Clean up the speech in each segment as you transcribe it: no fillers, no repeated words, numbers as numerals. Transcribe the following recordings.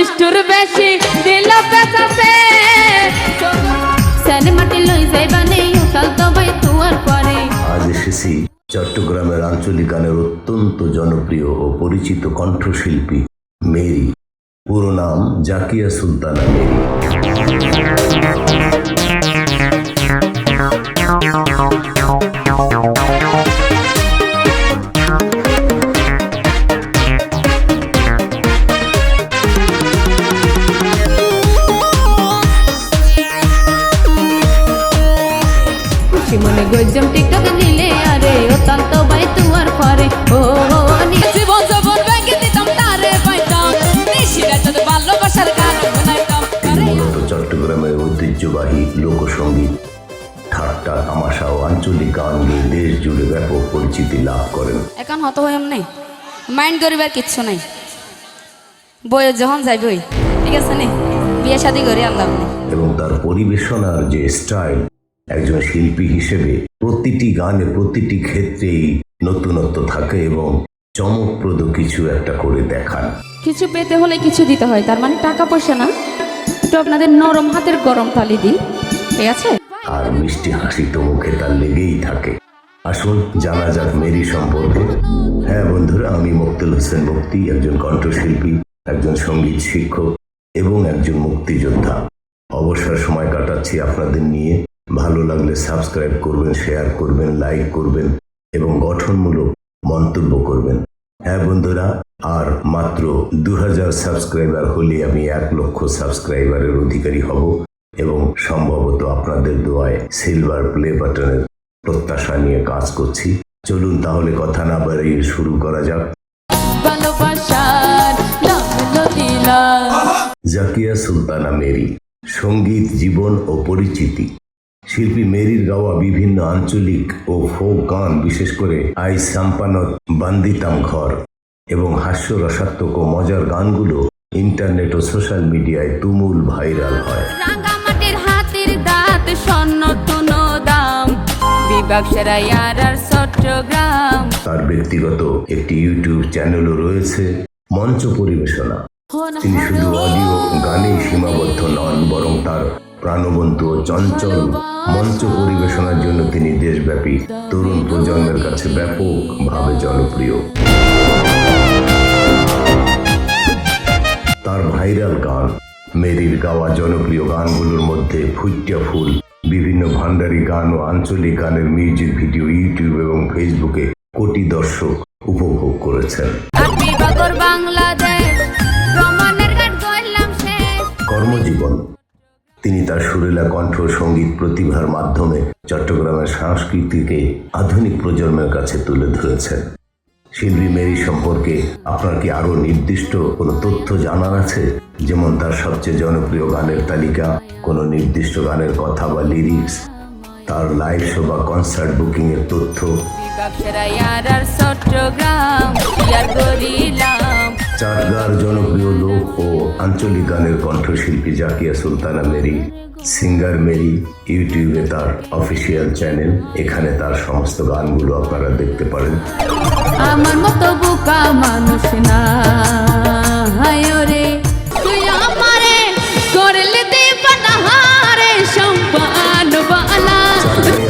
নিষ্ঠুর বেশি দিল পেছাছে সেন মাটি লই যাইবানে উতাল তো ভাই তুয়ার পরে। আজ এসেছি চট্টগ্রামের আঞ্চলিক গানের অত্যন্ত জনপ্রিয় ও পরিচিত কণ্ঠশিল্পী মেরি, পুরো নাম জাকিয়া সুলতানা মেরি। মনে গজম টিকটক নিলে আরে ওতাল তো ভাই তুয়ার পরে। ও জীবন জীবন ব্যাগে দিতাম তারে পাইতাম নিশিরা তো ভালোবাসার গান বানাইতাম। মূলত চট্টগ্রামের ঐতিহ্যবাহী লোকসঙ্গীত, ঠাট্টা তামাশা ও আঞ্চলিক গান নিয়ে দেশ জুড়ে ব্যাপক পরিচিতি লাভ করেন। এখন হত হইম নাই, মাইন্ড করিবার কিচ্ছু নাই, বইয়ে যখন যাইবই ঠিক আছে নি, বিয়ে শাদী করে আনলাম। এবং তার পরিবেশনার যে স্টাইল, একজন শিল্পী হিসেবে প্রতিটি গানে প্রতিটি ক্ষেত্রেই নতুনত্ব থাকে এবং চমকপ্রদ কিছু একটা করে দেখান। কিছু পেতে হলে কিছু দিতে হয়, তার মানে টাকা পয়সা না, একটু আপনাদের নরম হাতের গরম তালি দিন, ঠিক আছে? আর মিষ্টি হাসি তো মুখে তার লেগেই থাকে। আসুন জানা যাক মেরি সম্পর্কে। হ্যাঁ বন্ধুরা, আমি মুক্তাল হোসেন মুক্তি, একজন কণ্ঠশিল্পী, একজন সঙ্গীত শিক্ষক এবং একজন মুক্তিযোদ্ধা। অবসর সময় কাটাচ্ছি আপনাদের নিয়ে। ভালো লাগলে সাবস্ক্রাইব করবেন, শেয়ার করবেন, লাইক করবেন এবং গঠনমূলক মন্তব্য করবেন। হ্যাঁ বন্ধুরা, আর মাত্র 2000 সাবস্ক্রাইবার হলে আমি 1 লক্ষ সাবস্ক্রাইবারের অধিকারী হব এবং সম্ভবত আপনাদের দোয়ায় সিলভার প্লে বাটনের প্রত্যাশা নিয়ে কাজ করছি। চলুন তাহলে কথা না বাড়িয়ে শুরু করা যাক। জাকিয়া সুলতানা মেরি, সঙ্গীত, জীবন ও পরিচিতি। শিল্পী মেরির গাওয়া বিভিন্ন আঞ্চলিক ও ফোক গান, বিশেষ করে আই সাম্পানত, বান্দিতাম ঘর এবং হাস্যরসাত্মক ও মজার গানগুলো ইন্টারনেট ও সোশ্যাল মিডিয়ায় তুমুল ভাইরাল হয়। রাঙ্গামাটির হাতির দাঁত স্বর্ণ তুনো দাম বিভাগ সেরাইয়ার আর চট্টগ্রাম। তার ব্যক্তিগত একটি ইউটিউব চ্যানেলও রয়েছে। মঞ্চ পরিবেশনা, তিনি শুধু অডিও গানেই সীমাবদ্ধ নন, বরং তার প্রাণবন্ত ও চঞ্চল মঞ্চ পরিবেশনার জন্য তিনি দেশব্যাপী তরুণ প্রজন্মের কাছে ব্যাপকভাবে জনপ্রিয়। তার ভাইরাল গান, মেরির গাওয়া জনপ্রিয় গানগুলোর মধ্যে ফুটিয়া ফুল, বিভিন্ন ভান্ডারি গান ও আঞ্চলিক গানের মিউজিক ভিডিও ইউটিউব এবং ফেসবুকে কোটি দর্শক উপভোগ করেছেন। কর্মজীবন, তিনি তার সুরেলা কণ্ঠ সঙ্গীত প্রতিভার মাধ্যমে চট্টগ্রামের সংস্কৃতিকে আধুনিক প্রজন্মের কাছে তুলে ধরেছেন। শিল্পী মেরি সম্পর্কে আপনার কি আরো নির্দিষ্ট কোনো তথ্য জানার আছে? যেমন তার সবচেয়ে জনপ্রিয় গানের তালিকা, কোনো নির্দিষ্ট গানের কথা বা লিরিক্স, তার লাইভ শো বা কনসার্ট বুকিং এর তথ্য। চাটগাঁর জনপ্রিয় লোক ও আঞ্চলিক গানের কণ্ঠশিল্পী জাকিয়া সুলতানা মেরি, সিঙ্গার মেরি, ইউটিউবে তার অফিসিয়াল চ্যানেল, এখানে তার সমস্ত গানগুলো আপনারা দেখতে পারেন। আমার মতো বোকা মানুষ না রে, তুই আমারে করলে দেবনাহারে সম্পান বালা।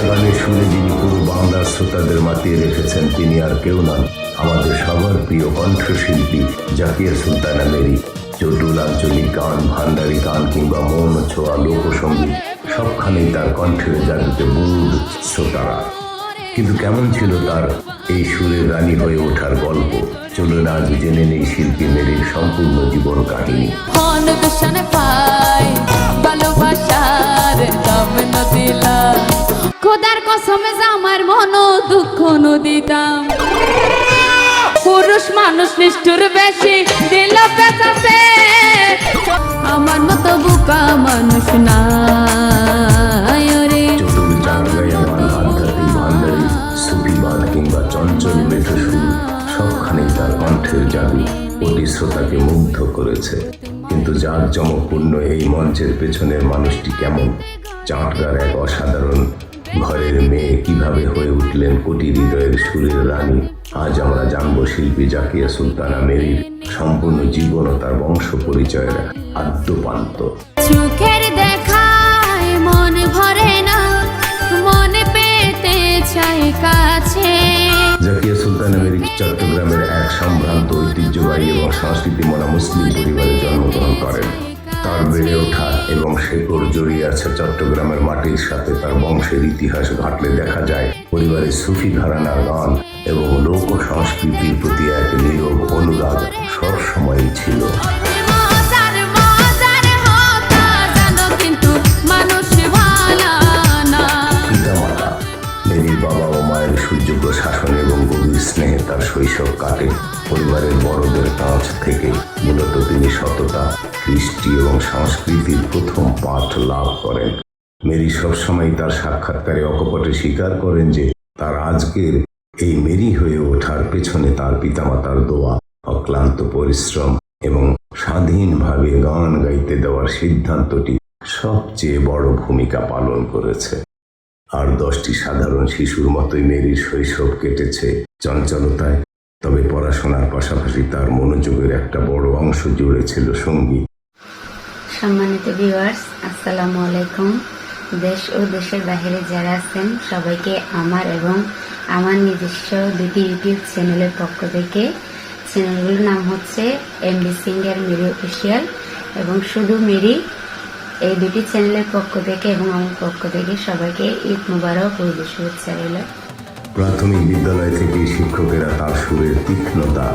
গানের শুনে যিনি পুরো বাংলার শ্রোতাদের মাতিয়ে রেখেছেন, তিনি আর কেউ নন, আমাদের সবার প্রিয় কণ্ঠশিল্পী জাকিয়া সুলতানা মেরি। চটুল আঞ্চলিক গান, ভান্ডারি গান কিংবা মন ছোঁয়া লোকসঙ্গীত, সবখানেই তার কণ্ঠের জাদুতে বুড় শ্রোতারা। কিন্তু কেমন ছিল তার এই সুরের রানী হয়ে ওঠার গল্প? চলুন আজ জেনে নেই শিল্পী মেরির সম্পূর্ণ জীবন কাহিনী। খোদার কসমে আমার মন দুঃখ নদিতাম, পুরুষ মানুষ নিষ্ঠুর বেশি দিল পেছাছে, আমার মতো বোকা মানুষ না রে। চটুল চাটগাঁয়া গান, আধ্যাত্মিক ভান্ডারি, সুফিবাদ কিংবা চঞ্চল মেঠো সুর, সবখানেই তার কণ্ঠের জাদু কোটি শ্রোতাকে মুগ্ধ করেছে। কিন্তু জাঁকজমকপূর্ণ এই মঞ্চের পেছনের মানুষটি কেমন? চাটগাঁর এক অসাধারণ ঘরের মেয়ে কিভাবে হয়ে উঠলেন কোটি হৃদয়ের সুরের রানী, আজ আমরা জানবো শিল্পী জাকিয়া সুলতানা মেরির সম্পূর্ণ জীবন ও তার বংশ পরিচয়ের আদ্যপান্ত। চোখের দেখায় মন ভরে না, মন পেতে চাই কাছে। জাকিয়া সুলতানা মেরি চট্টগ্রামের এক সম্ভ্রান্ত ঐতিহ্যবাহী এবং সংস্কৃতিমনা মুসলিম পরিবারে জন্মগ্রহণ করেন। তার বেড়ে ওঠা এবং শেকড় জড়িয়ে আছে চট্টগ্রামের মাটির সাথে। তার বংশের ইতিহাস ঘাটলে দেখা যায় পরিবারের সুফি ঘরানার গান এবং লোক সংস্কৃতির প্রতি এক নীরব অনুরাগ সবসময়ই ছিল। মজার মজার হতা জানো কিন্তু মানুষ ভালো না। পিতামাতা মেরির বাবা ও মায়ের সুযোগ্য শাসন এবং গভীর স্নেহে তার শৈশব কাটে। পরিবারের বড়দের কাছ থেকে মূলত তিনি সততা, কৃষ্টি এবং সংস্কৃতির প্রথম পাঠ লাভ করেন। মেরি সবসময় তার সাক্ষাৎকারে অকপটে স্বীকার করেন যে তার আজকের এই মেরি হয়ে ওঠার পেছনে তার পিতামাতার দোয়া, অক্লান্ত পরিশ্রম এবং স্বাধীনভাবে গান গাইতে দেওয়ার সিদ্ধান্তটি সবচেয়ে বড় ভূমিকা পালন করেছে। আর 10টি সাধারণ শিশুর মতোই মেরির শৈশব কেটেছে চঞ্চলতায়। তবে পড়াশোনার পাশাপাশি তার মনোযোগের একটা বড় অংশ জুড়ে ছিল সঙ্গীত। সম্মানিত ভিউয়ার্স, আসসালামু আলাইকুম। দেশ ও দেশের বাইরে যারা আছেন সবাইকে আমার এবং আমার নিজস্ব দুটি ইউটিউব চ্যানেলের পক্ষ থেকে, চ্যানেলগুলোর নাম হচ্ছে এমডি সিঙ্গার মেরি অফিসিয়াল এবং শুধু মেরি, এই দুটি চ্যানেলের পক্ষ থেকে এবং আমার পক্ষ থেকে সবাইকে ঈদ মুবারক ও ঈদের শুভেচ্ছা রইল। প্রাথমিক বিদ্যালয় থেকে শিক্ষকেরা তার সুরের তীক্ষ্ণতা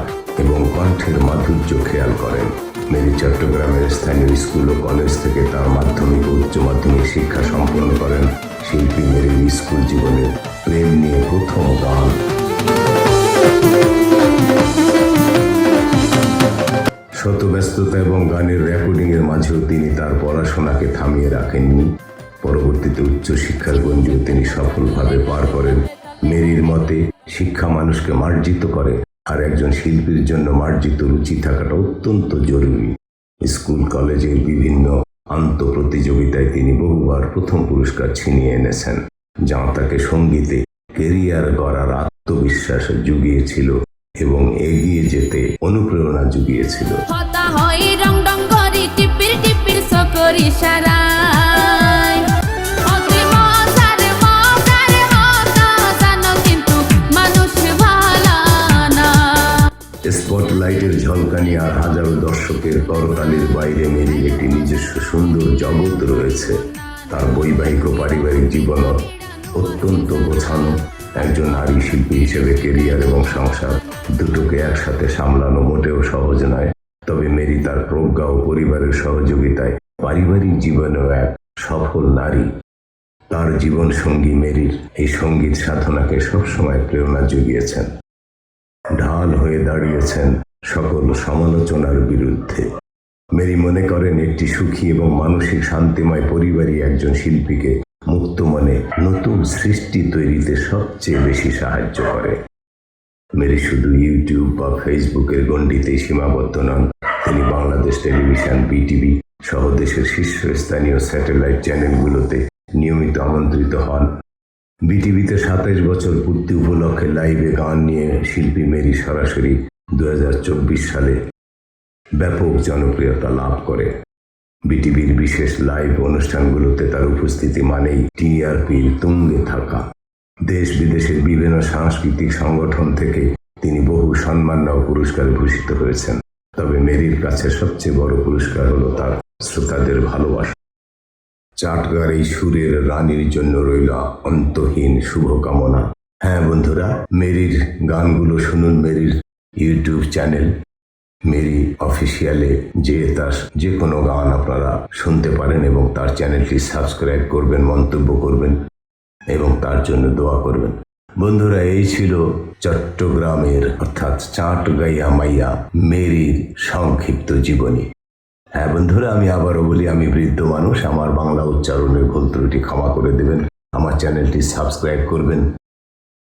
এবং কণ্ঠের মাধুর্য খেয়াল করেন। মেরি চট্টগ্রামের স্থানীয় স্কুল ও কলেজ থেকে তার মাধ্যমিক ও উচ্চ মাধ্যমিক শিক্ষা সম্পন্ন করেন। শিল্পী মেরির স্কুল জীবনের প্রেম নিয়ে প্রথম গান। শত ব্যস্ততা এবং গানের রেকর্ডিংয়ের মাঝেও তিনি তার পড়াশোনাকে থামিয়ে রাখেননি। পরবর্তীতে উচ্চশিক্ষার গণ্ডিও তিনি সফলভাবে পার করেন। মেরির মতে শিক্ষা মানুষকে মার্জিত করে, আর একজন শিল্পীর জন্য মার্জিত রুচি থাকাটা অত্যন্ত জরুরি। স্কুল কলেজের বিভিন্ন আন্তঃপ্রতিযোগিতায় তিনি বহুবার প্রথম পুরস্কার ছিনিয়ে এনেছেন, যা তাকে সঙ্গীতে কেরিয়ার গড়ার আত্মবিশ্বাস জুগিয়েছিল এবং এগিয়ে যেতে অনুপ্রেরণা জুগিয়েছিল। হতা হয় রং রং করি টিপির টিপির সকরি সারাই। অতি মজার মজার হতা জানো কিন্তু মানুষ ভালো না। স্পটলাইটের ঝলকানি আর হাজারো দর্শকের করতালির বাইরে মেরির একটি নিজস্ব সুন্দর জগৎ রয়েছে। তার বৈবাহিক ও পারিবারিক জীবন অত্যন্ত গোছানো। একজন নারী শিল্পী হিসেবে কেরিয়ার এবং সংসার দুটোকে একসাথে সামলানো মোটেও সহজ নয়। তবে মেরি তার প্রজ্ঞা ও পরিবারের সহযোগিতায় পারিবারিক জীবনেও এক সফল নারী। তার জীবন সঙ্গী মেরির এই সঙ্গীত সাধনাকে সবসময় প্রেরণা জুগিয়েছেন, ঢাল হয়ে দাঁড়িয়েছেন সকল সমালোচনার বিরুদ্ধে। মেরি মনে করেন একটি সুখী এবং মানসিক শান্তিময় পরিবারই একজন শিল্পীকে মুক্ত মনে নতুন সৃষ্টি তৈরিতে সবচেয়ে বেশি সাহায্য করে। মেরি শুধু ইউটিউব বা ফেসবুকের গণ্ডিতেই সীমাবদ্ধ নন। তিনি বাংলাদেশ টেলিভিশন, বিটিভি সহ দেশের শীর্ষস্থানীয় স্যাটেলাইট চ্যানেলগুলোতে নিয়মিত আমন্ত্রিত হন। বিটিভিতে 27 বছর পূর্তি উপলক্ষে লাইভে গান নিয়ে শিল্পী মেরি সরাসরি 2024 সালে ব্যাপক জনপ্রিয়তা লাভ করে। বিটিভির বিশেষ লাইভ অনুষ্ঠানগুলোতে তার উপস্থিতি মানেই টিআরপির তুঙ্গে থাকা। দেশ বিদেশের বিভিন্ন সাংস্কৃতিক সংগঠন থেকে তিনি বহু সম্মান ও পুরস্কারে ভূষিত হয়েছেন। তবে মেরির কাছে সবচেয়ে বড় পুরস্কার হলো তার শ্রোতাদের ভালোবাসা। চাটগার এই সুরের রানীর জন্য রইল অন্তহীন শুভকামনা। হ্যাঁ বন্ধুরা, মেরির গানগুলো শুনুন মেরির ইউটিউব চ্যানেল মেরি অফিসিয়ালে, তার যে কোনো গান আপনারা শুনতে পারেন এবং তার চ্যানেলটি সাবস্ক্রাইব করবেন, মন্তব্য করবেন এবং তার জন্য দোয়া করবেন। বন্ধুরা, এই ছিল চট্টগ্রামের অর্থাৎ চাটগাইয়া মাইয়া মেরির সংক্ষিপ্ত জীবনী। হ্যাঁ বন্ধুরা, আমি আবারও বলি, আমি বৃদ্ধ মানুষ, আমার বাংলা উচ্চারণের ভুল ত্রুটি ক্ষমা করে দেবেন। আমার চ্যানেলটি সাবস্ক্রাইব করবেন,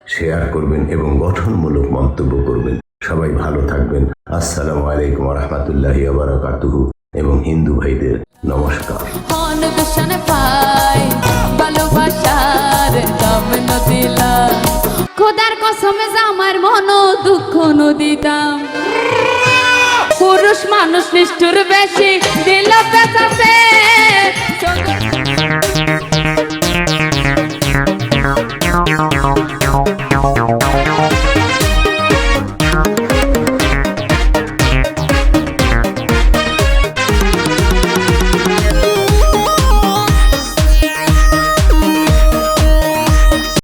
শেয়ার করবেন এবং গঠনমূলক মন্তব্য করবেন। সবাই ভালো থাকবেন। আসসালামু আলাইকুম ওয়া রাহমাতুল্লাহি ওয়া বারাকাতুহু এবং হিন্দু ভাইদের নমস্কার। ভালোবাসার খোদার কসমে আমার মন দুঃখ নদিতাম পুরুষ মানুষ নিষ্ঠুর বেশি দিল পেঁচাছে